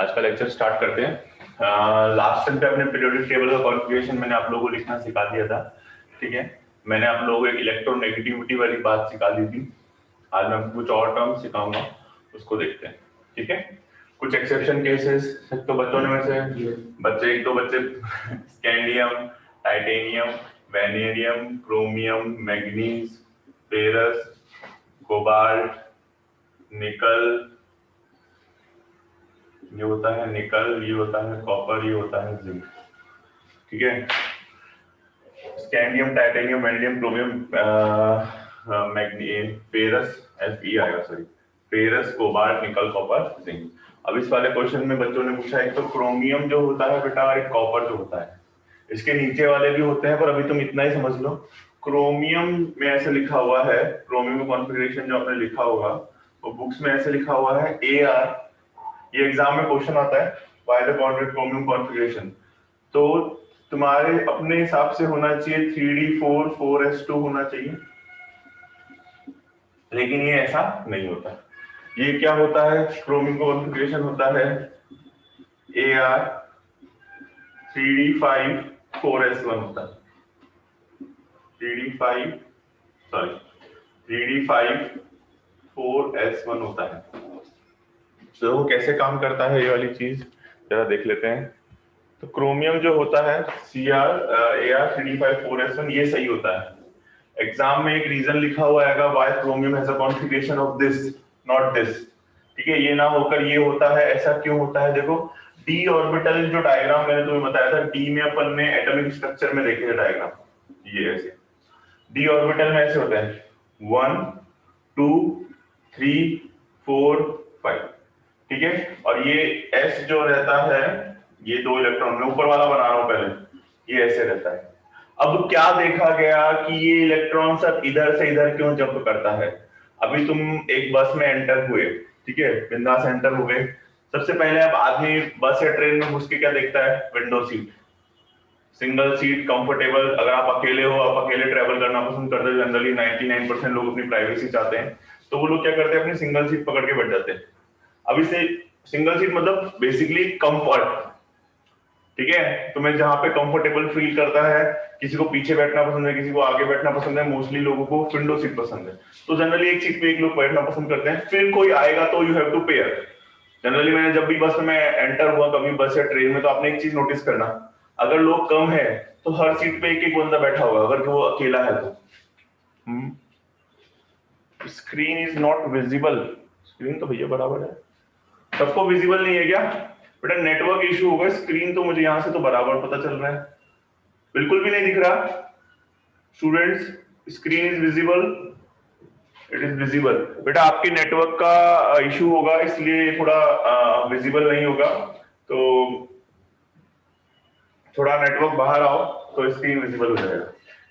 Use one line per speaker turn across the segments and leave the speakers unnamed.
आज का lecture start करते हैं। लास्ट टाइम पे अपने पीरियोडिक टेबल का कॉन्फ़िगरेशन मैंने आप लोगों को लिखना सिखा दिया था। ठीक है, मैंने आप लोगों को एक इलेक्ट्रोनेगेटिविटी वाली बात सिखा दी थी। आज मैं आपको कुछ और टर्म सिखाऊंगा, उसको देखते हैं। ठीक है, कुछ एक्सेप्शन केसेस तो बच्चों ने में से एक दो बच्चे scandium, titanium, vanadium, chromium, manganese, ferrous, cobalt, nickel, ये होता है निकल, ये होता है कॉपर, ये होता है जिंक। ठीक है, scandium, titanium, vanadium, chromium, manganese, ferrous, Fe आएगा सॉरी, फेरस, कोबाल्ट, निकल, कॉपर, जिंक। अब इस वाले क्वेश्चन में बच्चों ने पूछा है तो क्रोमियम जो होता है बेटा, एक कॉपर जो होता है, इसके नीचे वाले भी होते हैं, पर अभी तुम इतना ही समझ लो। क्रोमियम में ऐसे लिखा हुआ है, क्रोमियम कॉन्फ़िगरेशन जो आपने लिखा होगा वो बुक्स में ऐसे लिखा हुआ है AR। ये एग्जाम में क्वेश्चन आता है, by the bonded chromium configuration. तो तुम्हारे अपने हिसाब से होना चाहिए 3D4 4s2 होना चाहिए, लेकिन ये ऐसा नहीं होता। ये क्या होता है, क्रोमियम कॉन्फ़िगरेशन होता है AR 3D5 4s1 होता है। 3D5 सॉरी 3D5 4s1 होता है। तो वो कैसे काम करता है ये वाली चीज जरा देख लेते हैं। तो क्रोमियम जो होता है AR 3D5 4s1 ये सही होता है। एग्जाम में एक रीजन लिखा हुआ है why chromium has a configuration of this not this. ठीक है, ये ना होकर ये होता है, ऐसा क्यों होता है? देखो डी ऑर्बिटल जो डायग्राम मैंने तुम्हें बताया था, डी में अपन ने एटॉमिक स्ट्रक्चर में देखे थे डायग्राम, ये ऐसे डी ऑर्बिटल में ऐसे होता है 1 2 3 4 5। ठीक है, और ये S जो रहता है, ये 2 इलेक्ट्रॉन, मैं ऊपर वाला बना रहा हूं पहले, ये ऐसे रहता है। अब क्या देखा गया कि ये इलेक्ट्रॉन सब इधर से इधर क्यों जंप करता है? अभी तुम एक बस में एंटर हुए, ठीक है, बिंदास एंटर हो गए। सबसे पहले अब आदमी बस या ट्रेन में घुस के क्या देखता है? Window seat, single seat, comfortable. अगर आप अकेले हो, आप अकेले ट्रेवल करना पसंद करते हो, जनरली 99% लोग अपनी प्राइवेसी चाहते हैं, तो वो लोग क्या करते हैं, अपनी सिंगल सीट पकड़ के बैठ जाते हैं। अब इसे सिंगल सीट मतलब बेसिकली कंफर्ट। ठीक है, तुम्हें जहां पे कंफर्टेबल फील करता है, किसी को पीछे बैठना पसंद है, किसी को आगे बैठना पसंद है, मोस्टली लोगों को विंडो सीट पसंद है। तो जनरली एक सीट पे एक लोग बैठना पसंद करते हैं, फिर कोई आएगा तो you have to pair. Generally मैंने जब भी बस में एंटर हुआ कभी बस या ट्रेन में, तो आपने एक चीज नोटिस करना, अगर लोग कम है तो हर सीट पे एक एक बंदा बैठा होगा, अगर वो अकेला है तो। Screen is not visible, screen तो भैया बराबर है, सबको विजिबल नहीं है क्या बेटा? नेटवर्क इशू होगा, स्क्रीन तो मुझे यहां से तो बराबर पता चल रहा है, बिल्कुल भी नहीं दिख रहा। Students, screen is visible, it is visible. बेटा आपके नेटवर्क का इशू होगा, इसलिए थोड़ा विजिबल नहीं होगा, तो थोड़ा नेटवर्क बाहर आओ तो स्क्रीन विजिबल हो जाएगा।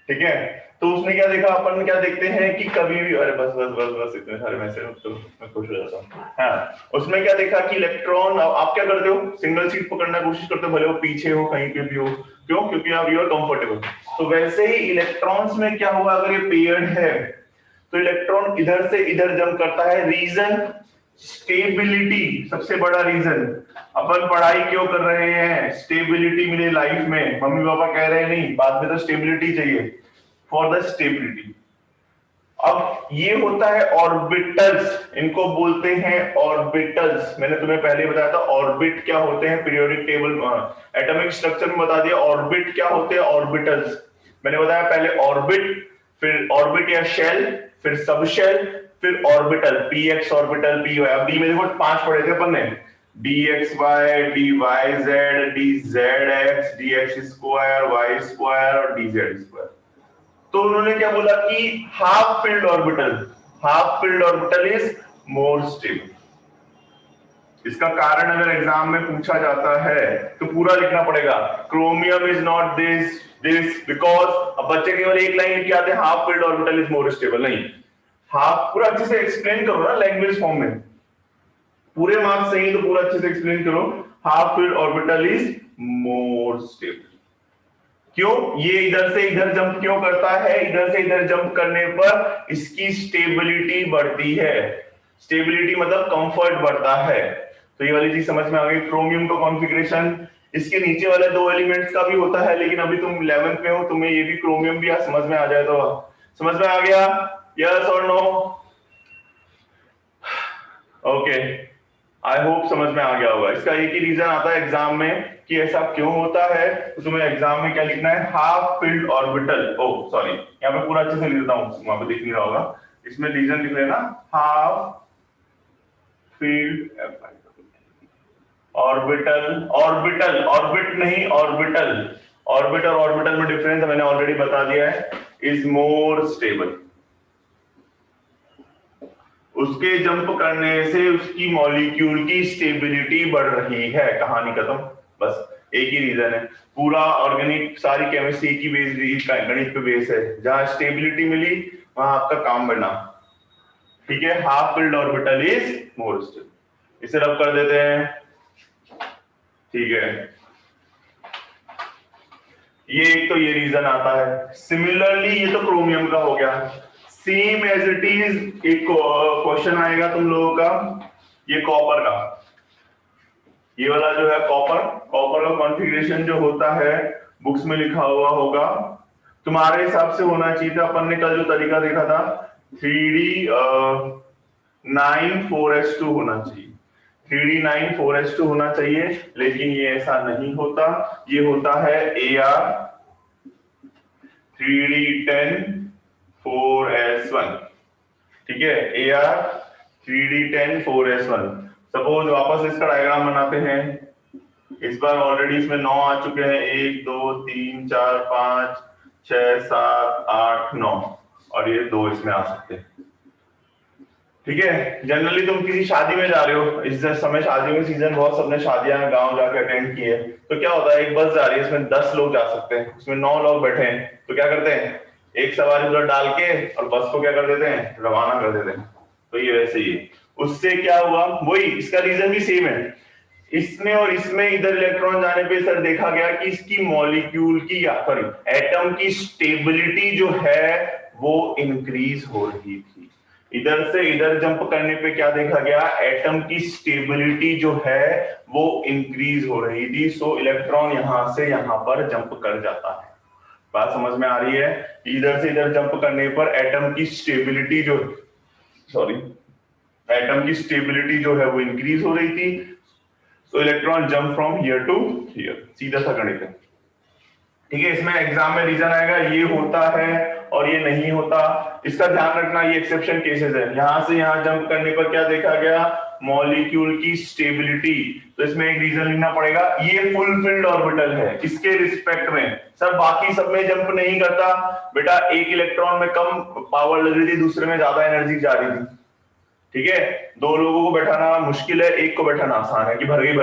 ठीक है, तो उसने क्या देखा, अपन क्या देखते हैं कि कभी भी, अरे बस बस बस बस इतने सारे मैसेज तो मैं खुश हो जाता हूँ। हाँ, उसमें क्या देखा कि इलेक्ट्रॉन, आप क्या करते हो, सिंगल सीट पकड़ने की कोशिश करते हो, भले वो पीछे हो कहीं पे भी हो, क्यों? क्योंकि आप यू आर कंफर्टेबल। तो वैसे ही इलेक्ट्रॉन्स में क्या हुआ, अगर ये पेयर्ड है तो इलेक्ट्रॉन इधर से इधर जंप करता है। रीजन स्टेबिलिटी, सबसे बड़ा रीजन। अपन पढ़ाई क्यों कर रहे हैं? स्टेबिलिटी मिले लाइफ में। मम्मी पापा कह रहे हैं नहीं, बाद में तो स्टेबिलिटी चाहिए, फॉर द स्टेबिलिटी। अब ये होता है ऑर्बिटल्स, इनको बोलते हैं ऑर्बिटल्स। मैंने तुम्हें पहले बताया था ऑर्बिट क्या होते हैं, पीरियोडिक टेबल एटॉमिक स्ट्रक्चर में बता दिया ऑर्बिट क्या होते हैं, ऑर्बिटल्स। मैंने बताया पहले ऑर्बिट, फिर ऑर्बिट या शेल, फिर सब शेल, फिर ऑर्बिटल, px ऑर्बिटल, py। अब डी में देखो 5 पढ़े थे अपन ने, dxy, dyz, dzx, dx square, y square और dz स्क्वायर। तो उन्होंने क्या बोला कि half filled orbital is more stable. इसका कारण अगर एग्जाम में पूछा जाता है तो पूरा लिखना पड़ेगा, chromium is not this this because. अब बच्चे केवल एक लाइन लिख के आते हैं, half filled orbital is more stable. नहीं, हाफ पूरा अच्छे से एक्सप्लेन करो ना लैंग्वेज फॉर्म में, पूरे मार्क्स सही तो पूरा अच्छे से एक्सप्लेन करो, half filled orbital is more stable. क्यों? ये इधर से इधर जंप क्यों करता है? इधर से इधर जंप करने पर इसकी स्टेबिलिटी बढ़ती है। स्टेबिलिटी मतलब कंफर्ट बढ़ता है। तो ये वाली चीज समझ में आ गई। क्रोमियम का कॉन्फ़िगरेशन इसके नीचे वाले दो एलिमेंट्स का भी होता है, लेकिन अभी तुम 11th में हो, तुम्हें ये भी क्रोमियम भी समझ में आ जाए तो समझ में आ गया, यस और नो? ओके, आई होप समझ में आ गया होगा। इसका एक ही रीजन आता है एग्जाम में कि ऐसा क्यों होता है, तो तुम्हें एग्जाम में क्या लिखना है, half filled orbital. Oh sorry, यहाँ पे पूरा अच्छे से लिख देता हूँ, वहां पे दिख नहीं रहा होगा, इसमें रीजन लिख लेना, half filled orbital, orbital, orbit नहीं ऑर्बिटल, ऑर्बिट और ऑर्बिटल में डिफरेंस मैंने ऑलरेडी बता दिया है, इज मोर स्टेबल। उसके जंप करने से उसकी मॉलिक्यूल की स्टेबिलिटी बढ़ रही है, कहानी खत्म। बस एक ही रीजन है, पूरा ऑर्गेनिक सारी केमिस्ट्री की बेस, गणित पे बेस है, जहां स्टेबिलिटी मिली वहां आपका काम बढ़ना। ठीक है, half filled orbital is more stable, इसे रब कर देते हैं। ठीक है, ये एक तो ये रीजन आता है। सिमिलरली ये तो क्रोमियम का हो गया, सेम एज इट इज एक क्वेश्चन आएगा तुम लोगों का, ये कॉपर का, ये वाला जो है कॉपर, कॉपर का कॉन्फ़िगरेशन जो होता है बुक्स में लिखा हुआ होगा, तुम्हारे हिसाब से होना चाहिए था, अपन ने कल जो तरीका देखा था 3D 9:4:2 होना चाहिए, 3D 9:4:2 होना चाहिए, लेकिन ये ऐसा नहीं होता, ये होता है AR 3D 10:4:1। ठीक है, AR 3D 10:4:1। सपोज वापस इसका डायग्राम बनाते हैं, इस बार ऑलरेडी इसमें 9 आ चुके हैं, 1 2 3 4 5 6 7 8 9, और ये 2 इसमें आ सकते हैं। ठीक है, जनरली तुम किसी शादी में जा रहे हो, इस समय शादी में सीजन, बहुत सबने शादियां गांव जाकर अटेंड की है, तो क्या होता है, एक बस जा रही है, इसमें 10 लोग जा सकते हैं, उसमें 9 लोग बैठे हैं, तो क्या करते हैं, एक सवारी उधर डाल के और बस को क्या कर देते हैं, रवाना कर देते हैं। तो ये वैसे ही, उससे क्या हुआ, वही इसका रीजन भी सेम है, इसमें और इसमें इधर इलेक्ट्रॉन जाने पे सर देखा गया कि इसकी मॉलिक्यूल की, या सॉरी एटम की स्टेबिलिटी जो है वो इंक्रीज हो रही थी। इधर से इधर जंप करने पे क्या देखा गया, एटम की स्टेबिलिटी जो है वो इंक्रीज हो रही थी, सो इलेक्ट्रॉन यहां से यहां पर जंप कर जाता है। बात समझ में आ रही है, इधर से इधर जंप करने पर एटम की स्टेबिलिटी जो, सॉरी एटम की स्टेबिलिटी जो है वो इंक्रीज हो रही थी, so electron jump from here to here, सीधा सा गणित है। ठीक है, इसमें एग्जाम में रीजन आएगा ये होता है और ये नहीं होता, इसका ध्यान रखना, ये एक्सेप्शन केसेस है। यहां से यहां जंप करने पर क्या देखा गया, मॉलिक्यूल की स्टेबिलिटी, तो इसमें एक रीजन लिखना पड़ेगा, ये फुल फिल्ड ऑर्बिटल है, इसके रिस्पेक्ट में सर बाकी सब में जंप नहीं करता बेटा, एक इलेक्ट्रॉन में कम पावर लग रही थी, दूसरे में ज्यादा एनर्जी जा रही थी। ठीक है, 2 लोगों को बैठाना मुश्किल है, एक को बैठाना आसान है, कि भर गई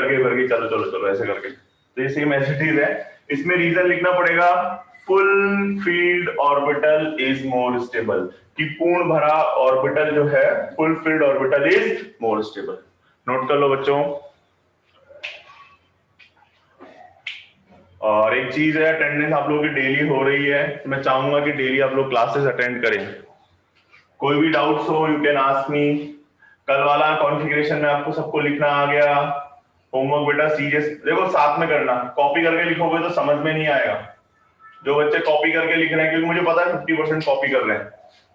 चलो चलो चलो ऐसे करके, तो ये सेम एसिटीज है। इसमें रीजन लिखना पड़ेगा, full filled orbital is more stable, कि पूर्ण भरा ऑर्बिटल जो है, full filled orbital is more stable. Note कर लो बच्चों। और एक चीज है, अटेंडेंस आप लोगों की डेली हो रही है, मैं चाहूंगा कि डेली आप लोग क्लासेस अटेंड करें। कोई भी डाउट्स हो यू कैन आस्क मी। कल वाला कॉन्फ़िगरेशन में आपको सबको लिखना आ गया, होमवर्क बेटा सीरियस देखो साथ में करना, कॉपी करके लिखोगे तो समझ में नहीं आएगा। जो बच्चे कॉपी करके लिख रहे हैं, क्योंकि मुझे पता है 50% कॉपी कर रहे हैं,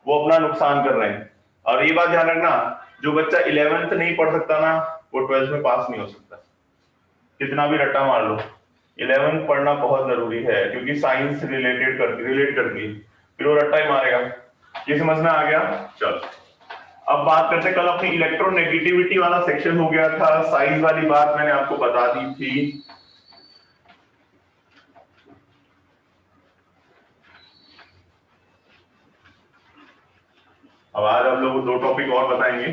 वो अपना नुकसान कर रहे हैं। और ये बात ध्यान रखना, जो बच्चा 11th नहीं पढ़ सकता ना, वो 12th में पास नहीं हो सकता, कितना भी रट्टा मार लो। 11th पढ़ना बहुत जरूरी है, क्योंकि साइंस रिलेट करती है, फिर वो रट्टा ही मारेगा। ये समझ में आ गया? चलो अब बात करते हैं, कल अपनी इलेक्ट्रोनेगेटिविटी वाला सेक्शन हो गया था, साइज वाली बात मैंने आपको बता दी थी। अब आज आप लोगों को 2 टॉपिक और बताएंगे।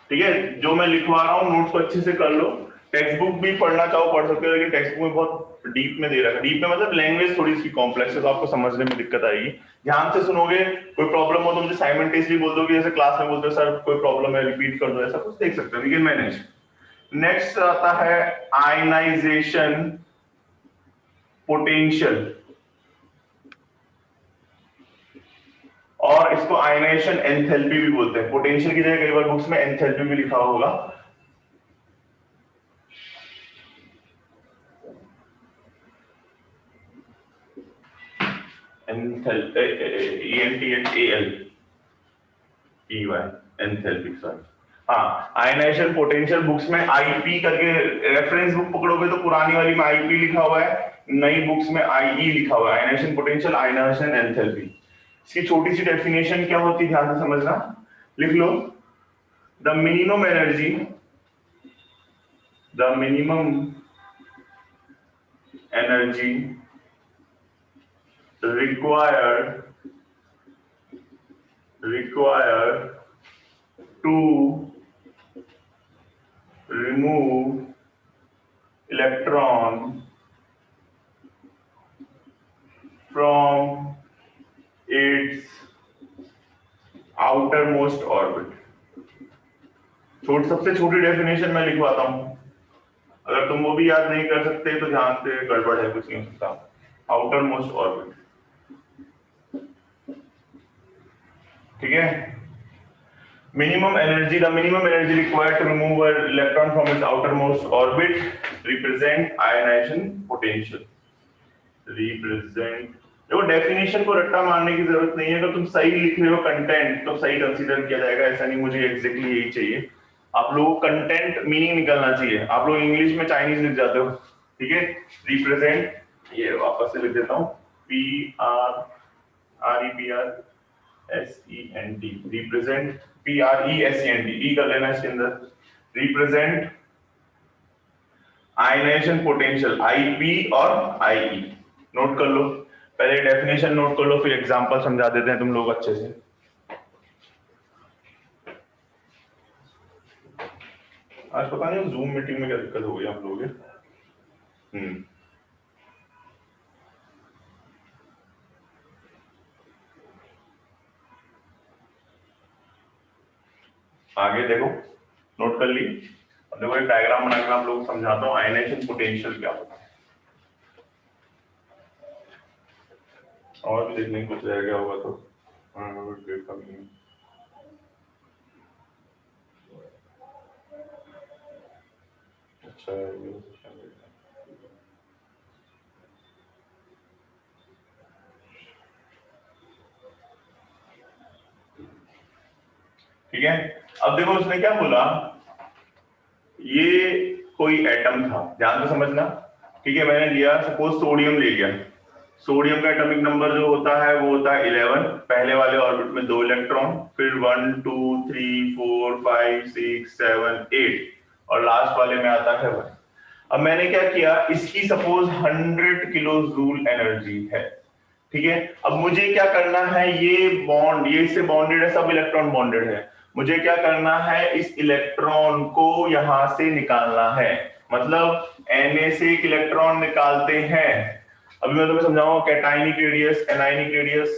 ठीक है, जो मैं लिखवा रहा हूँ नोट्स को अच्छे से कर लो, टेक्स्ट बुक भी पढ़ना चाहो पढ़ सकते हो, लेकिन टेक्स्ट बुक में बहुत डीप में दे रखा है, डीप में मतलब लैंग्वेज थोड़ी सी कॉम्प्लेक्स है, तो आपको समझने में दिक्कत आएगी। ध्यान से सुनोगे, कोई प्रॉब्लम हो तो मुझे साइमल्टेनियसली बोल दोगे, जैसे क्लास में बोलते हो सर कोई प्रॉब्लम है रिपीट कर दो, ऐसा कुछ देख सकते हो, लेकिन मैनेज। नेक्स्ट आता है आयनाइजेशन पोटेंशियल, और इसको आयनाइजेशन एंथैल्पी भी बोलते हैं। पोटेंशियल की जगह कई बार बुक्स में एंथैल्पी भी लिखा होगा। Enthalpy, sorry. हाँ, आयनाइजेशन पोटेंशियल बुक्स में आईपी करके, रेफरेंस बुक पकड़ोगे तो पुरानी वाली में आईपी लिखा हुआ है, नई बुक्स में आईई लिखा हुआ है। Ionization potential, ionization enthalpy. इसकी छोटी सी डेफिनेशन क्या होती है, ध्यान से समझना, लिख लो। The minimum energy, the minimum energy required to remove electron from its outermost orbit। सबसे छोटी डेफिनेशन मैं लिखवाता हूं, अगर तुम वो भी याद नहीं कर सकते तो ध्यान से, गड़बड़ है, कुछ नहीं हो सकता। आउटर मोस्ट ऑर्बिट, ठीक है। Minimum energy, the minimum energy required to remove an electron from its outermost orbit represent ionization potential। Represent, देखो डेफिनेशन को रट्टा मारने की जरूरत नहीं है। अगर तुम सही लिख रहे हो कंटेंट तो सही कंसीडर किया जाएगा, ऐसा नहीं मुझे एग्जैक्टली यही चाहिए। आप लोगों को कंटेंट मीनिंग निकलना चाहिए। आप लोग इंग्लिश में चाइनीज लिख जाते हो, ठीक है। रिप्रेजेंट, ये वापस से लिख देता हूँ, PREPRSENT, रिप्रेजेंट, PRESENT, ई कर लेना इसके अंदर। रिप्रेजेंट आयनाइजेशन पोटेंशियल, आईपी और आईई, नोट कर लो। पहले डेफिनेशन नोट कर लो, फिर एग्जांपल समझा देते हैं तुम लोग अच्छे से। आज पता नहीं जूम मीटिंग में क्या दिक्कत हो गई आप लोगों के। आगे देखो, नोट कर ली। अब देखो एक डायग्राम बनाकर आप लोग समझाता हूँ आयनाइजेशन पोटेंशियल क्या होता है। और भी देखने को कुछ रह गया होगा तो अच्छा, ठीक है। अब देखो उसने क्या बोला, ये कोई एटम था, ध्यान से समझना, ठीक है। मैंने लिया सपोज सोडियम ले लिया। सोडियम का एटॉमिक नंबर जो होता है वो होता है 11। पहले वाले ऑर्बिट में 2 इलेक्ट्रॉन, फिर 1 2 3 4 5 6 7 8 और लास्ट वाले में आता है 1। अब मैंने क्या किया, इसकी सपोज 100 किलो जूल एनर्जी है, ठीक है। अब मुझे क्या करना है, ये बॉन्ड, ये इससे बॉन्डेड है, सब इलेक्ट्रॉन बॉन्डेड है। मुझे क्या करना है, इस इलेक्ट्रॉन को यहां से निकालना है। मतलब Na से एक इलेक्ट्रॉन निकालते हैं। अभी मैं तुम्हें समझाऊंगा कैटाइनिक रेडियस, एनाइनिक रेडियस।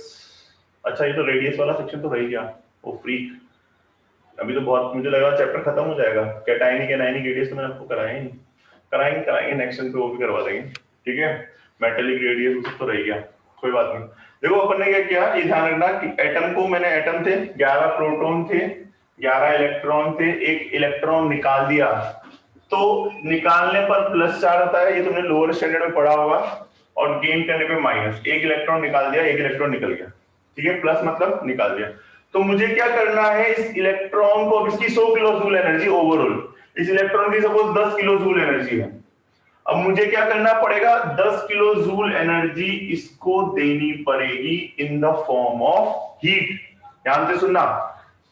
अच्छा, ये तो रेडियस वाला सेक्शन तो रह गया, वो फ्रीक। अभी तो बहुत, मुझे लगा चैप्टर खत्म हो जाएगा। कैटाइनिक एनाइनिक रेडियस तो मैंने आपको कराया ही नहीं। कराएंगे नेक्स्ट पे वो भी करवा देंगे, ठीक है। मेटेलिक रेडियस तो रह गया, कोई बात नहीं। देखो अपन ने क्या किया, ये ध्यान रखना कि एटम को, मैंने एटम थे 11 प्रोटॉन थे, 11 इलेक्ट्रॉन थे, एक इलेक्ट्रॉन निकाल दिया। तो निकालने पर प्लस चार्ज होता है, ये तुमने लोअर स्टैंडर्ड में पढ़ा होगा, और गेन करने पे माइनस। एक इलेक्ट्रॉन निकाल दिया, एक इलेक्ट्रॉन निकल गया, ठीक है। प्लस मतलब निकाल दिया। तो मुझे क्या करना है, इस इलेक्ट्रॉन को, इसकी 100 किलो जूल एनर्जी ओवरऑल, इस इलेक्ट्रॉन की सपोज 10 किलो जूल एनर्जी है। अब मुझे क्या करना पड़ेगा, 10 किलो जूल एनर्जी इसको देनी पड़ेगी in the form of heat. ध्यान से सुनना,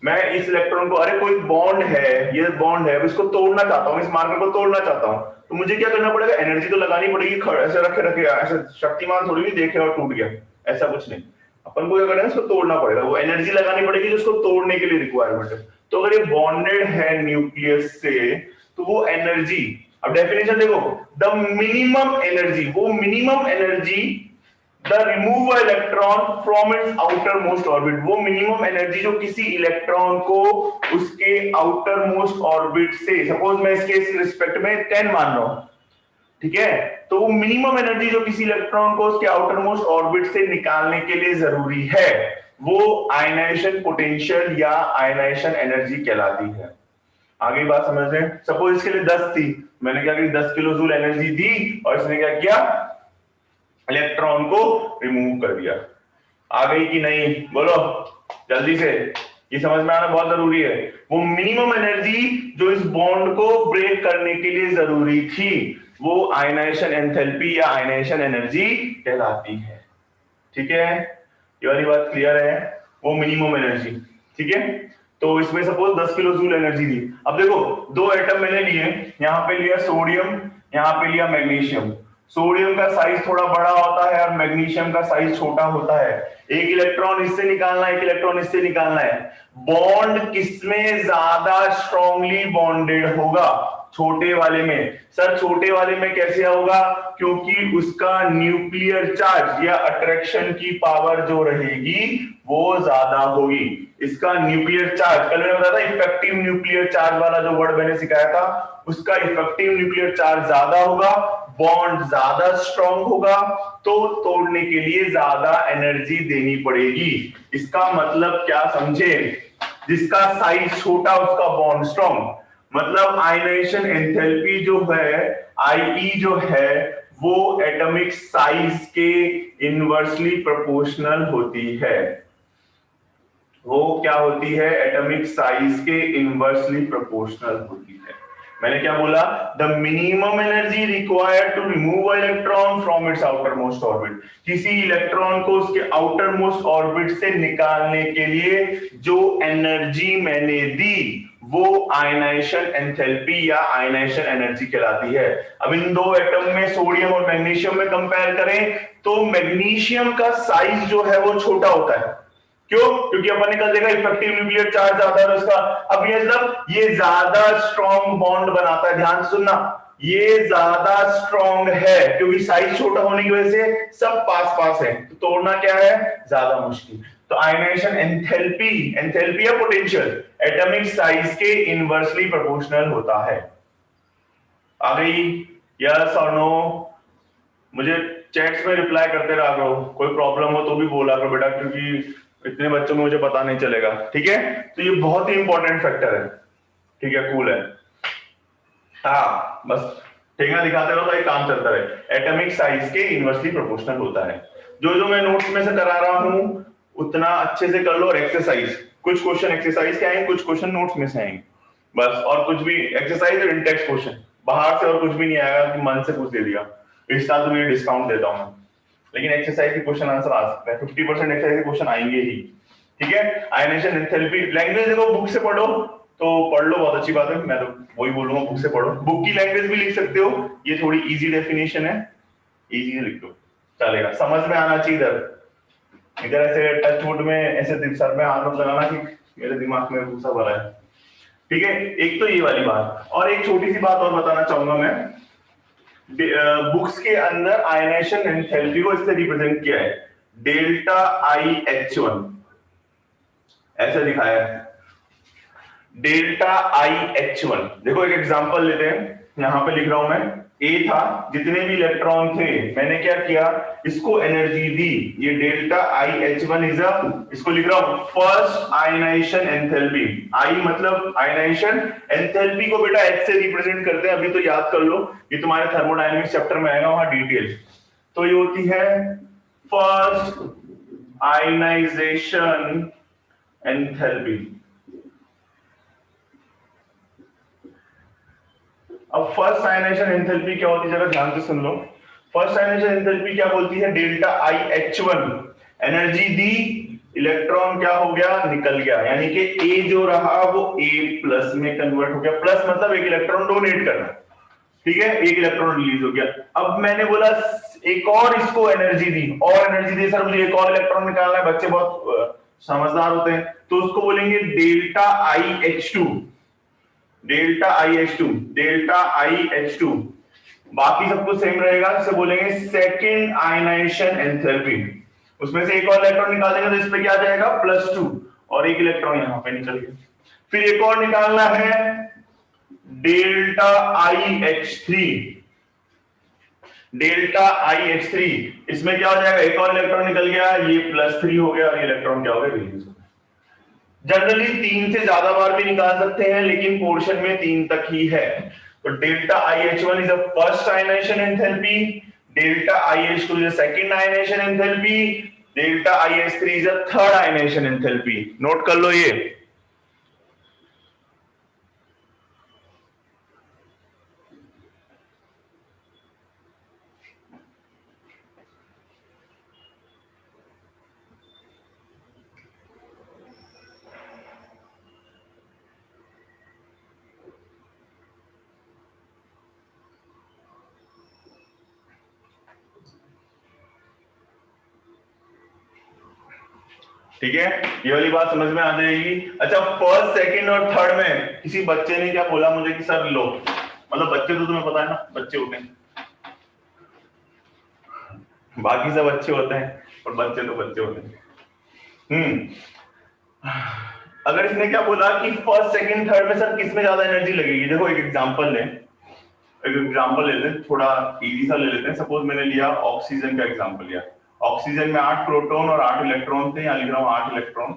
मैं इस इलेक्ट्रॉन को, अरे कोई बॉन्ड है, ये बॉन्ड है, इसको तोड़ना चाहता हूं, इस मार्कर को तोड़ना चाहता हूं, तो मुझे क्या करना पड़ेगा, एनर्जी तो लगानी पड़ेगी। ऐसे रखे रखे ऐसे शक्तिमान थोड़ी भी देखे और टूट गया, ऐसा कुछ नहीं। अपन को क्या करना है, इसको तोड़ना पड़ेगा, वो एनर्जी लगानी पड़ेगी जो इसको तोड़ने के लिए रिक्वायरमेंट है। तो अगर ये बॉन्डेड है न्यूक्लियस से, तो वो एनर्जी, अब डेफिनेशन देखो, द मिनिमम एनर्जी, वो minimum energy the remove electron from its outermost orbit, वो मिनिमम एनर्जी जो किसी इलेक्ट्रॉन को उसके आउटर मोस्ट ऑर्बिट से, सपोज मैं इसके रिस्पेक्ट में 10 मान रहा हूं, ठीक है। तो वो मिनिमम एनर्जी जो किसी इलेक्ट्रॉन को उसके आउटर मोस्ट ऑर्बिट से निकालने के लिए जरूरी है, वो आयनाइजेशन पोटेंशियल या आयनाइजेशन एनर्जी कहलाती है। आगे बात समझ रहे हैं। सपोज इसके लिए 10 थी, मैंने क्या की 10 किलो जूल एनर्जी दी और इसने क्या किया, इलेक्ट्रॉन को रिमूव कर दिया। आ गई कि नहीं, बोलो जल्दी से, ये समझ में आना बहुत जरूरी है। वो मिनिमम एनर्जी जो इस बॉन्ड को ब्रेक करने के लिए जरूरी थी वो आयनाइजेशन एंथैल्पी या आयनाइजेशन एनर्जी कहलाती है। ठीक है, ये वाली बात क्लियर है, वो मिनिमम एनर्जी। ठीक है, तो इसमें सपोज 10 किलो जूल एनर्जी दी। अब देखो दो एटम मैंने लिए, यहाँ पे लिया सोडियम, यहाँ पे लिया मैग्नीशियम। सोडियम का साइज थोड़ा बड़ा होता है और मैग्नीशियम का साइज छोटा होता है। एक इलेक्ट्रॉन इससे निकालना है, एक इलेक्ट्रॉन इससे निकालना है। बॉन्ड किसमें ज्यादा स्ट्रांगली बॉन्डेड होगा, छोटे वाले में। सर छोटे वाले में कैसे होगा, क्योंकि उसका न्यूक्लियर चार्ज या अट्रैक्शन की पावर जो रहेगी वो ज्यादा होगी। इसका न्यूक्लियर चार्ज, कल मैंने बताया था इफेक्टिव न्यूक्लियर चार्ज वाला जो वर्ड मैंने सिखाया था, उसका इफेक्टिव न्यूक्लियर चार्ज ज्यादा होगा, बॉन्ड ज्यादा स्ट्रांग होगा, तो तोड़ने के लिए ज्यादा एनर्जी देनी पड़ेगी। इसका मतलब क्या समझे, जिसका साइज छोटा उसका बॉन्ड स्ट्रांग, मतलब आयनाइजेशन एंथैल्पी जो है, आई जो है, वो एटॉमिक साइज के इनवर्सली प्रोपोर्शनल होती है। वो क्या होती है, एटॉमिक साइज के इनवर्सली प्रोपोर्शनल होती है। मैंने क्या बोला, the minimum energy required to remove electron from its outermost orbit. किसी इलेक्ट्रॉन को उसके आउटर मोस्ट ऑर्बिट से निकालने के लिए जो एनर्जी मैंने दी वो आयनाइजेशन एंथैल्पी या आयनाइजेशन एनर्जी कहलाती है। अब इन दो एटम में सोडियम और मैग्नीशियम में कंपेयर करें तो मैग्नीशियम का साइज जो है वो छोटा होता है। क्यों, क्योंकि अपन ने कल देखा इफेक्टिव न्यूक्लियर चार्ज ज्यादा है उसका। अब ये मतलब ये ज्यादा स्ट्रॉन्ग बॉन्ड बनाता है, ध्यान से सुनना, ये ज्यादा स्ट्रॉन्ग है क्योंकि साइज छोटा होने की वजह से सब पास पास है, तो तोड़ना क्या है, ज्यादा मुश्किल। तो आयनाइजेशन एंथैल्पी, एंथैल्पी या पोटेंशियल एटॉमिक साइज के इनवर्सली प्रोपोर्शनल होता है। आ गई, यस और नो? मुझे चैट्स में रिप्लाई करते रहा करो, कोई प्रॉब्लम हो तो भी बोला करो बेटा, क्योंकि इतने बच्चों में मुझे पता नहीं चलेगा। ठीक है, तो ये बहुत ही इंपॉर्टेंट फैक्टर है। ठीक है, कूल है। हाँ बस ठेंगा दिखाते रहो तो काम चलता रहे। एटॉमिक साइज के इनवर्सली प्रोपोर्शनल होता है। जो जो मैं नोट्स में से करा रहा हूं उतना अच्छे से कर लो। और एक्सरसाइज, कुछ क्वेश्चन एक्सरसाइज के आएंगे, कुछ क्वेश्चन नोट्स में से आएंगे बस। और कुछ भी एक्सरसाइज और इंटेक्स क्वेश्चन, बाहर से और कुछ भी नहीं आएगा कि मन से कुछ दे दिया। इस साल तो मैं डिस्काउंट देता हूं, लेकिन एक्सरसाइज के क्वेश्चन आंसर आ सकता है, 50% एक्सरसाइज के क्वेश्चन आएंगे ही। ठीक है, आयनाइजेशन एंथैल्पी, लैंग्वेज देखो बुक से पढ़ो तो पढ़ लो, बहुत अच्छी बात है, मैं तो वही बोलूंगा बुक से पढ़ो। बुक की लैंग्वेज भी लिख सकते हो, ये थोड़ी इजी डेफिनेशन है, इजी लिख दो चलेगा, समझ में आना चाहिए। इधर इधर ऐसे टच वुड में ऐसे सर में हाथ मत लगाना कि मेरे दिमाग में घुसा भरा है। ठीक है, एक तो ये वाली बात। और एक छोटी सी बात और बताना चाहूंगा मैं, बुक्स के अंदर आयनाइजेशन एंथैल्पी को इससे रिप्रेजेंट किया है, डेल्टा आई एच वन ऐसे दिखाया है, डेल्टा आई एच वन। देखो एक एग्जांपल लेते हैं, यहां पे लिख रहा हूं मैं, ए था, जितने भी इलेक्ट्रॉन थे मैंने क्या किया, इसको एनर्जी दी, ये delta I H one is a, इसको लिख रहा हूं फर्स्ट आयनाइजेशन एंथैल्पी। आई मतलब आयनाइजेशन, एंथैल्पी को बेटा एच से रिप्रेजेंट करते हैं, अभी तो याद कर लो, ये तुम्हारे थर्मोडायनेमिक्स चैप्टर में आएगा वहां डिटेल। तो ये होती है फर्स्ट आयनाइजेशन एंथैल्पी। अब फर्स्ट आयनाइजेशन एंथैल्पी क्या होती है, जरा ध्यान से सुन लो। फर्स्ट आयनाइजेशन एंथैल्पी क्या बोलती है, delta I H one, energy the, electron क्या हो गया, निकल गया, यानी कि ए जो रहा वो ए प्लस में कन्वर्ट हो गया। प्लस मतलब एक इलेक्ट्रॉन डोनेट करना, ठीक है, एक इलेक्ट्रॉन रिलीज हो गया। अब मैंने बोला एक और इसको एनर्जी दी, और एनर्जी दी, सर मुझे एक और इलेक्ट्रॉन निकालना है, बच्चे बहुत समझदार होते हैं, तो उसको बोलेंगे delta I H to, delta I H to, delta I H to. बाकी सब कुछ सेम रहेगा, इसे बोलेंगे सेकंड आयनाइजेशन एंथैल्पी। उसमें से एक और इलेक्ट्रॉन निकाल देंगे तो इसमें क्या आ जाएगा, +2, और एक इलेक्ट्रॉन यहां पे निकल गया। फिर एक और निकालना है delta I H three, delta I H three, इसमें क्या हो जाएगा, एक और इलेक्ट्रॉन निकल गया, ये +3 हो गया और ये इलेक्ट्रॉन क्या हो गया, रिलीज हो गया। जनरली 3 से ज्यादा बार भी निकाल सकते हैं, लेकिन पोर्शन में 3 तक ही है। तो delta I H one is the first ionization enthalpy, delta I H two is the second ionization enthalpy, delta I H three is the third ionization enthalpy. Note कर लो ये। ठीक है, ये वाली बात समझ में आ जाएगी। अच्छा, फर्स्ट सेकंड और थर्ड में किसी बच्चे ने क्या बोला मुझे कि सर लो, मतलब बच्चे तो तुम्हें पता है ना, बच्चे होते हैं, बाकी सब अच्छे होते हैं और बच्चे तो बच्चे होते हैं। अगर इसने क्या बोला कि फर्स्ट सेकंड थर्ड में सर किसमें ज्यादा एनर्जी लगेगी, देखो एक एग्जांपल लें, एक एग्जांपल ले लेते, थोड़ा इजी सा ले लेते हैं। सपोज मैंने लिया ऑक्सीजन का एग्जांपल लिया, ऑक्सीजन में 8 प्रोटॉन और 8 इलेक्ट्रॉन थे, यहाँ लिख रहा हूँ 8 इलेक्ट्रॉन।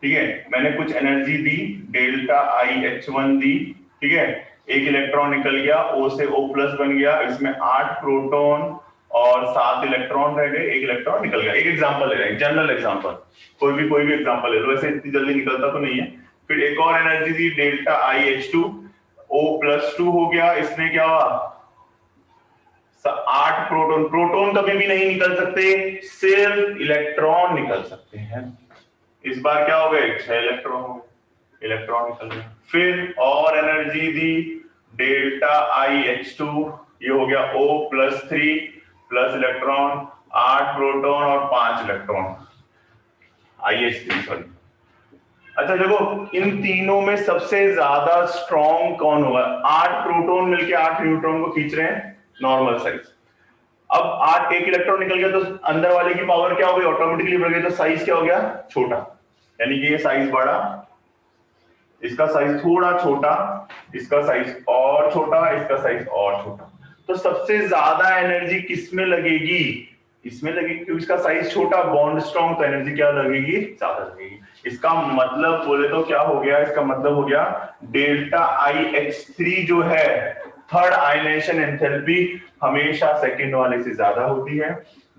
ठीक है, मैंने कुछ एनर्जी दी, डेल्टा आई एच वन दी, ठीक है, एक इलेक्ट्रॉन निकल गया, O से O प्लस बन गया, इसमें 8 प्रोटॉन और 7 इलेक्ट्रॉन रह गए, एक इलेक्ट्रॉन निकल गया। एक एग्जांपल ले रहे हैं, जनरल एग्जांपल, कोई भी एग्जांपल ले लो, ऐसे इतनी जल्दी निकलता तो नहीं है। फिर एक और एनर्जी दी, delta I H to, O plus 2 हो गया, इसमें क्या हुआ, 8 प्रोटॉन, प्रोटॉन कभी भी नहीं निकल सकते, सिर्फ इलेक्ट्रॉन निकल सकते हैं। इस बार क्या हो गए, 6 इलेक्ट्रॉन हो गए, इलेक्ट्रॉन निकल गए। फिर और एनर्जी दी, डेल्टा आई एच टू, ये हो गया O plus 3 plus electron, 8 proton और 5 इलेक्ट्रॉन, IH3 सॉरी। अच्छा देखो, इन तीनों में सबसे ज्यादा स्ट्रॉन्ग कौन होगा, 8 प्रोटॉन मिलके 8 न्यूट्रॉन को खींच रहे हैं, नॉर्मल साइज। अब 8, एक इलेक्ट्रॉन निकल गया तो अंदर वाले की पावर क्या हो गई, ऑटोमेटिकली बढ़ गई, तो साइज क्या हो गया, छोटा, यानी कि ये साइज बड़ा, इसका साइज थोड़ा छोटा, इसका साइज और छोटा, इसका साइज और छोटा। तो सबसे ज्यादा एनर्जी किसमें लगेगी, इसमें लगेगी, क्योंकि इसका साइज छोटा, बॉन्ड स्ट्रॉन्ग, तो एनर्जी क्या लगेगी, ज्यादा लगेगी। इसका मतलब बोले तो क्या हो गया, इसका मतलब हो गया डेल्टा आई एच थ्री जो है, थर्ड आयनाइजेशन एंथैल्पी हमेशा सेकंड वाले से ज्यादा होती है,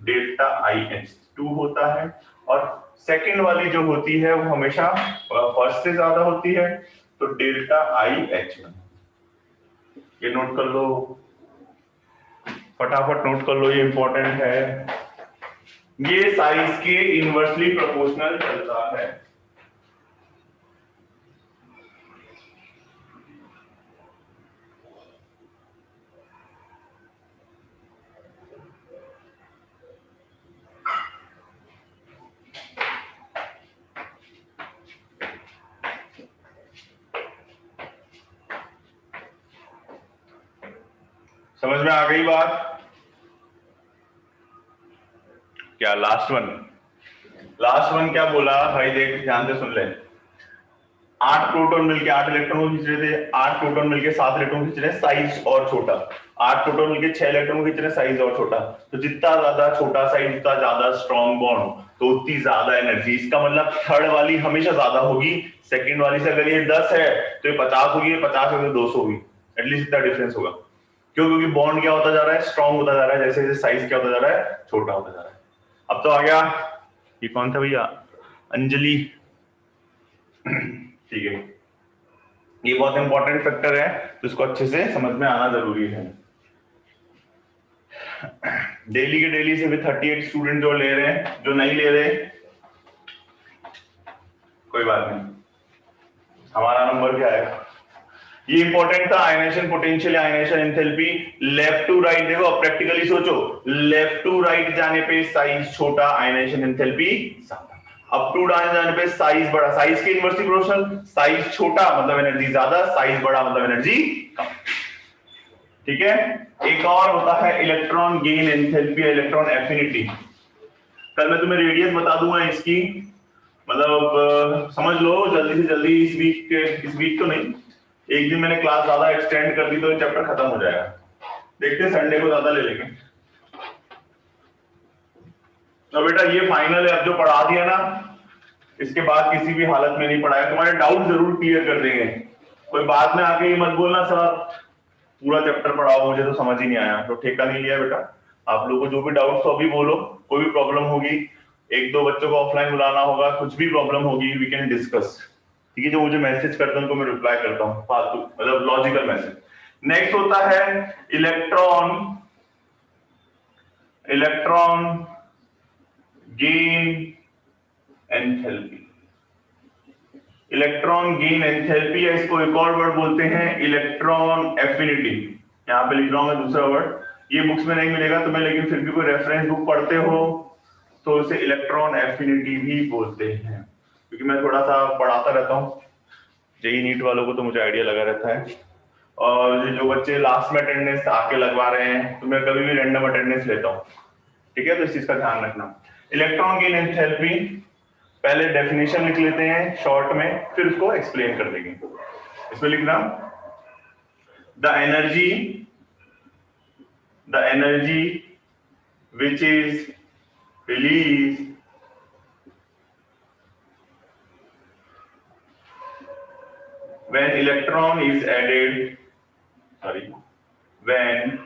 डेल्टा आई एच टू होता है, और सेकंड वाली जो होती है वो हमेशा फर्स्ट से ज्यादा होती है, तो डेल्टा आई एच वन। ये नोट कर लो, फटाफट नोट कर लो, ये इंपॉर्टेंट है। ये साइज के इनवर्सली प्रोपोर्शनल चलता है। समझ में आ गई बात क्या? लास्ट वन क्या बोला भाई, देख ध्यान से सुन ले। 8 प्रोटॉन मिलके 8 इलेक्ट्रॉन को खींच रहे थे, 8 प्रोटॉन मिलके 7 इलेक्ट्रॉन खींच रहे हैं, साइज और छोटा, 8 प्रोटॉन मिलके 6 इलेक्ट्रॉन खींच रहे हैं, साइज और छोटा। तो जितना ज्यादा छोटा साइज, उतना ज्यादा स्ट्रॉन्ग बॉन्ड, तो उतनी ज्यादा एनर्जी। इसका मतलब थर्ड वाली हमेशा ज्यादा होगी सेकंड वाली से। अगर ये 10 है तो ये 50 होगी, 50 है तो 200 होगी, एटलीस्ट इतना डिफरेंस होगा। क्यों? क्योंकि बॉन्ड क्या होता जा रहा है, स्ट्रॉन्ग होता जा रहा है, जैसे जैसे साइज क्या होता जा रहा है, छोटा होता जा रहा है। अब तो आ गया, ये कौन था भैया, अंजलि, ठीक है, ये बहुत इंपॉर्टेंट फैक्टर है, तो इसको अच्छे से समझ में आना जरूरी है। डेली के डेली से भी 38 स्टूडेंट जो ले रहे हैं, जो नहीं ले रहे कोई बात नहीं, हमारा नंबर क्या आएगा। ये इंपॉर्टेंट था, ionization potential, ionization enthalpy, left to right. देखो प्रैक्टिकली सोचो, लेफ्ट टू राइट जाने पे साइज छोटा, आयनाइजेशन एंथैल्पी ज्यादा, अप टू डाउन जाने पे साइज बड़ा, साइज के इनवर्सली प्रोपोर्शनल, साइज छोटा मतलब एनर्जी ज्यादा, साइज बड़ा मतलब एनर्जी कम। ठीक है, एक और होता है electron gain enthalpy, electron affinity. कल मैं तुम्हें रेडियस बता दूंगा इसकी, मतलब समझ लो जल्दी से जल्दी, इस वीक तो नहीं, एक दिन मैंने क्लास ज्यादा एक्सटेंड कर दी तो चैप्टर खत्म हो जाएगा। देखते हैं संडे को ज्यादा ले लेंगे, तो बेटा ये फाइनल है, अब जो पढ़ा दिया ना इसके बाद किसी भी हालत में नहीं पढ़ाया, तुम्हारे डाउट जरूर क्लियर कर देंगे। कोई बाद में आके ये मत बोलना सर पूरा चैप्टर पढ़ाओ मुझे तो समझ ही नहीं आया, तो ठेका नहीं लिया बेटा। आप लोगों को जो भी डाउट हो अभी बोलो, कोई भी प्रॉब्लम होगी, एक दो बच्चों को ऑफलाइन बुलाना होगा, कुछ भी प्रॉब्लम होगी वी कैन डिस्कस। ठीक है, जो मुझे मैसेज करते हैं उनको मैं रिप्लाई करता हूँ, फालतू मतलब लॉजिकल मैसेज। नेक्स्ट होता है electron gain enthalpy. Electron gain enthalpy या इसको एक और वर्ड बोलते हैं इलेक्ट्रॉन एफिनिटी। यहाँ पे लिख रहा हूं मैं दूसरा वर्ड, ये बुक्स में नहीं मिलेगा तुम्हें, लेकिन फिर भी कोई रेफरेंस बुक पढ़ते हो तो उसे इलेक्ट्रॉन एफिनिटी भी बोलते हैं, क्योंकि मैं थोड़ा सा पढ़ाता रहता हूँ जेई नीट वालों को, तो मुझे आइडिया लगा रहता है। और जो बच्चे लास्ट में अटेंडेंस आके लगवा रहे हैं तो मैं कभी भी रैंडम अटेंडेंस लेता हूँ, ठीक है, तो इस चीज का ध्यान रखना। इलेक्ट्रॉन गेन एंथैल्पी पहले डेफिनेशन लिख लेते हैं शॉर्ट में, फिर उसको एक्सप्लेन कर देंगे। इसमें लिखना the energy which is release when electron is added when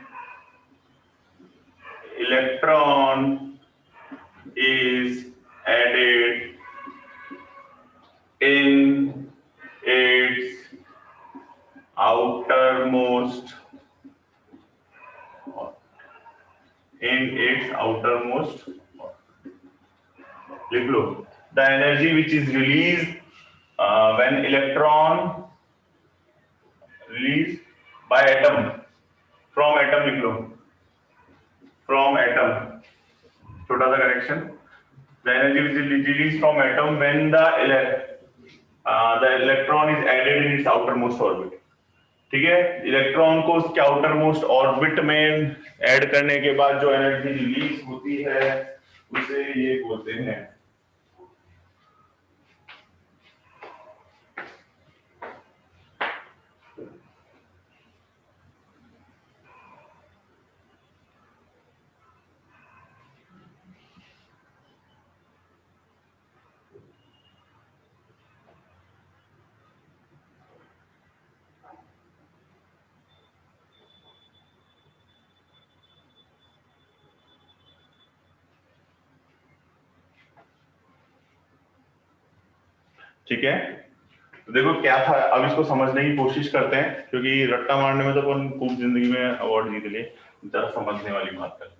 electron is added in its outermost लिख लो the energy which is released when electron released by atom from atom, लिख लो from atom, छोटा सा correction, the energy which is released from atom when the electron is added in its outermost orbit। ठीक है, electron को उसके outer most orbit में add करने के बाद जो एनर्जी रिलीज होती है उसे ये बोलते हैं ठीक है। तो देखो क्या था, अब इसको समझने की कोशिश करते हैं, क्योंकि रट्टा मारने में तो अपन खूब जिंदगी में अवार्ड जीत लिए, जरा समझने वाली बात कर।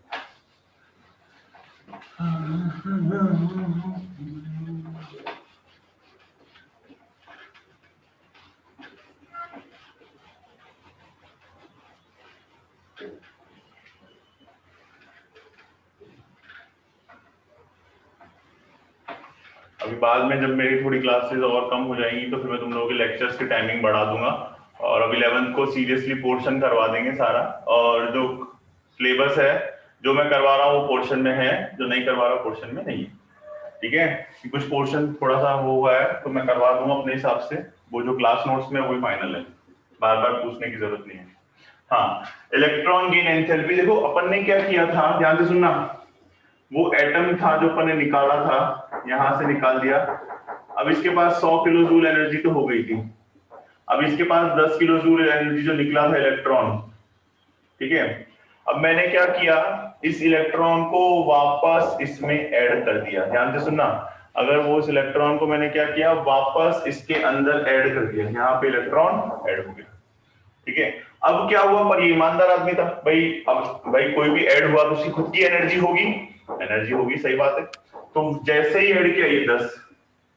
अभी बाद में जब मेरी थोड़ी क्लासेस और कम हो जाएंगी तो फिर मैं तुम लोगों के लेक्चर्स की टाइमिंग बढ़ा दूंगा, और अब 11th को सीरियसली पोर्शन करवा देंगे सारा, और जो सिलेबस है जो मैं करवा रहा हूँ वो पोर्शन में है, जो नहीं करवा रहा पोर्शन में नहीं है। ठीक है, कुछ पोर्शन थोड़ा सा वो हुआ है तो मैं करवा दूंगा अपने हिसाब से, वो जो क्लास नोट्स में वही फाइनल है, बार बार पूछने की जरूरत नहीं है। हाँ, इलेक्ट्रॉन गेन एंथैल्पी, देखो अपन ने क्या किया था, ध्यान से सुनना, वो एटम था जो अपन ने निकाला था, यहां से निकाल दिया, अब इसके पास 100 किलो जूल एनर्जी तो हो गई थी, अब इसके पास 10 किलो जूल एनर्जी जो निकला था इलेक्ट्रॉन, ठीक है। अब मैंने क्या किया, इस इलेक्ट्रॉन को वापस इसमें ऐड कर दिया, ध्यान से सुनना, अगर वो इस इलेक्ट्रॉन को मैंने क्या किया, वापस इसके अंदर ऐड कर दिया, यहाँ पे इलेक्ट्रॉन ऐड हो गया, ठीक है। अब क्या हुआ, पर ये ईमानदार आदमी था भाई, अब भाई कोई भी ऐड हुआ तो उसकी खुद की एनर्जी होगी, सही बात है। तो जैसे ही ऐड किया ये 10,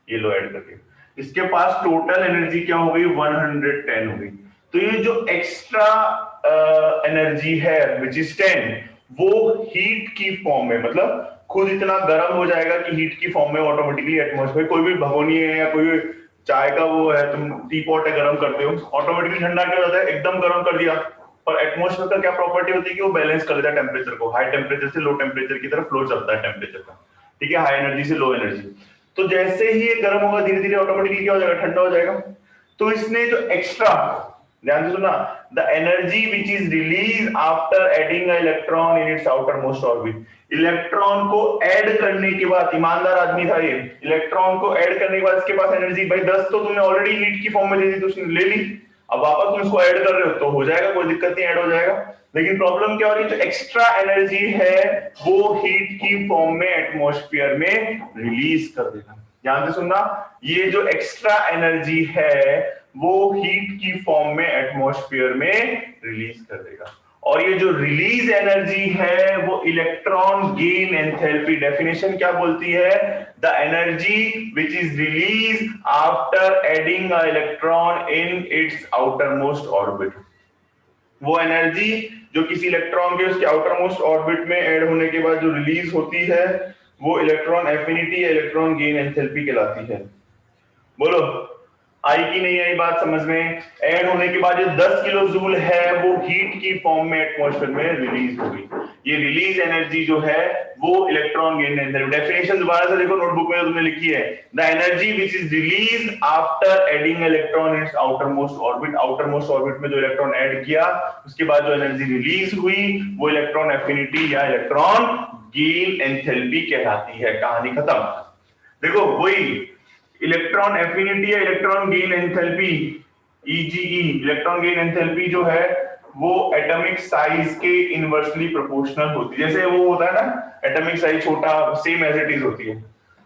ये लो ऐड करके, इसके पास टोटल एनर्जी क्या हो गई, 110 हो गई। तो ये जो एक्स्ट्रा एनर्जी है विच इज 10, वो हीट की फॉर्म में, मतलब खुद इतना गर्म हो जाएगा कि हीट की फॉर्म में ऑटोमेटिकली एटमॉस्फेयर, कोई भी भगोनी है या कोई चाय का वो है, तुम टी पॉट है गर्म करते हो, ऑटोमेटिकली ठंडा क्या होता है, एकदम गर्म कर दिया, और एटमॉस्फेयर का क्या प्रॉपर्टी होती है कि वो बैलेंस कर देता है टेम्परेचर को, हाई टेम्परेचर से लो टेम्परेचर की तरफ फ्लो चलता है टेम्परेचर का, ठीक है, हाई एनर्जी से लो एनर्जी। तो जैसे ही ये गर्म होगा धीरे धीरे ऑटोमेटिकली क्या हो जाएगा, ठंडा हो जाएगा। तो इसने जो एक्स्ट्रा ध्यान से सुना, the energy which is release after adding electron in its outermost orbit. Electron को ऐड करने के बाद, ईमानदार आदमी था ये, इलेक्ट्रॉन को ऐड करने के बाद इसके पास एनर्जी, भाई 10 तो तुमने ऑलरेडी हीट की फॉर्म में दे दी तो उसने ले ली, अब वापस तुम इसको ऐड कर रहे हो तो हो जाएगा, कोई दिक्कत नहीं, ऐड हो जाएगा। लेकिन प्रॉब्लम क्या हो रही है, जो एक्स्ट्रा एनर्जी है वो हीट की फॉर्म में एटमॉस्फेयर में रिलीज कर देगा। ध्यान से सुनना, ये जो एक्स्ट्रा एनर्जी है वो हीट की फॉर्म में एटमॉस्फेयर में रिलीज कर देगा। और ये जो रिलीज एनर्जी है वो इलेक्ट्रॉन गेन एंथैल्पी, डेफिनेशन क्या बोलती है, the energy which is release after adding a electron in its outermost orbit. वो एनर्जी जो किसी इलेक्ट्रॉन के उसके आउटर मोस्ट ऑर्बिट में ऐड होने के बाद जो रिलीज होती है वो इलेक्ट्रॉन एफिनिटी या इलेक्ट्रॉन गेन एंथैल्पी कहलाती है। बोलो आई कि नहीं आई बात समझ में? ऐड होने के बाद जो 10 किलो जूल है वो हीट की फॉर्म में एटमॉस्फेयर में रिलीज होगी। ये रिलीज एनर्जी जो है वो इलेक्ट्रॉन गेन एंथैल्पी। डेफिनेशन दोबारा से देखो नोटबुक में तुमने लिखी है, the energy which is release after adding electron in its outermost orbit. Outer most orbit में जो इलेक्ट्रॉन ऐड किया उसके बाद जो एनर्जी रिलीज हुई वो इलेक्ट्रॉन एफिनिटी या इलेक्ट्रॉन गेन एंथैल्पी कहलाती है। कहानी खत्म। देखो वही इलेक्ट्रॉन एफिनिटी या electron gain enthalpy, EGE, electron gain enthalpy जो है वो एटॉमिक साइज के इनवर्सली प्रोपोर्शनल होती है। जैसे वो होता है ना एटॉमिक साइज छोटा, सेम एज इट इज होती है।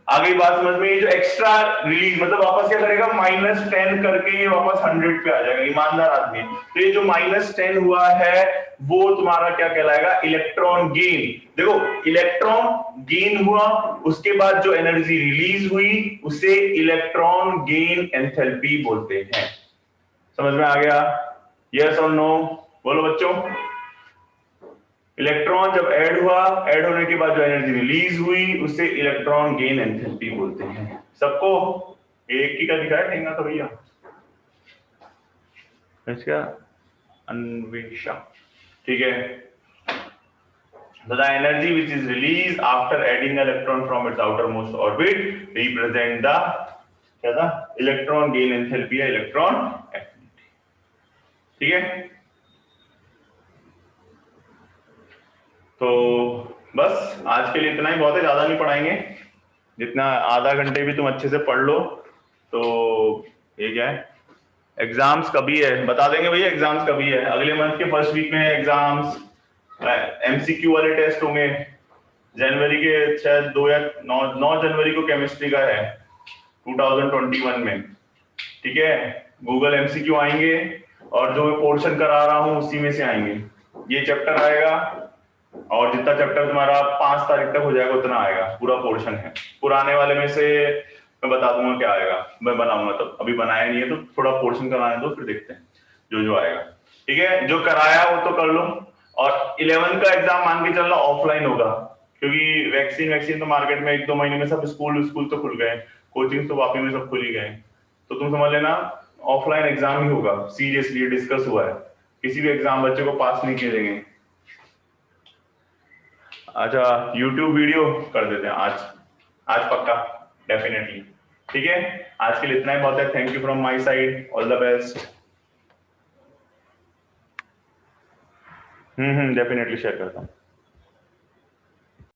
आगे बात समझ में, ये जो एक्स्ट्रा रिलीज मतलब वापस क्या करेगा, -10 करके ये वापस 100 पे आ जाएगा, ईमानदार आदमी। तो ये जो -10 हुआ है वो तुम्हारा क्या कहलाएगा, इलेक्ट्रॉन गेन। देखो इलेक्ट्रॉन गेन हुआ, उसके बाद जो एनर्जी रिलीज हुई उसे इलेक्ट्रॉन गेन एंथैल्पी बोलते हैं। समझ में आ गया? यस और नो बोलो बच्चों। इलेक्ट्रॉन जब ऐड हुआ, ऐड होने के बाद जो एनर्जी रिलीज हुई उसे इलेक्ट्रॉन गेन एंथैल्पी बोलते हैं। सबको एक ही का दिखाया ठेंगा तो भैया इसका अन्वेषा, ठीक है। The energy which is released after adding electron from its outermost orbit represent the क्या था, इलेक्ट्रॉन गेन एंथैल्पी या इलेक्ट्रॉन एफिनिटी, ठीक है। तो बस आज के लिए इतना ही बहुत है, ज्यादा नहीं पढ़ाएंगे, जितना आधा घंटे भी तुम अच्छे से पढ़ लो। तो ये क्या है, एग्जाम्स कभी है बता देंगे भैया, एग्जाम्स कभी है, अगले मंथ के फर्स्ट वीक में एग्जाम्स, एमसीक्यू वाले टेस्ट होंगे जनवरी के, शायद 2 या 9 जनवरी को केमिस्ट्री का है 2021 में, ठीक है। गूगल एमसीक्यू आएंगे और जो मैं पोर्शन करा रहा हूँ उसी में से आएंगे। ये चैप्टर आएगा और जितना चैप्टर तुम्हारा 5 तारीख तक हो जाएगा उतना आएगा, पूरा पोर्शन है। पुराने वाले में से मैं बता दूंगा क्या आएगा, मैं बनाऊंगा, तब अभी बनाया नहीं है तो थोड़ा पोर्शन कराने दो, फिर देखते हैं जो जो आएगा, ठीक है। जो कराया वो तो कर लो। और 11 का एग्जाम मान के चलना ऑफलाइन होगा, क्योंकि वैक्सीन तो मार्केट में 1-2 महीने में सब स्कूल तो खुल गए, कोचिंग तो वापी में सब खुल ही गए, तो तुम समझ लेना ऑफलाइन एग्जाम ही होगा। सीरियसली डिस्कस हुआ है, किसी भी एग्जाम बच्चे को पास नहीं किए देंगे। अच्छा YouTube वीडियो कर देते हैं आज पक्का, डेफिनेटली, ठीक है। आज के लिए इतना ही बहुत है। Thank you from my side, all the best. Definitely share करता हूँ।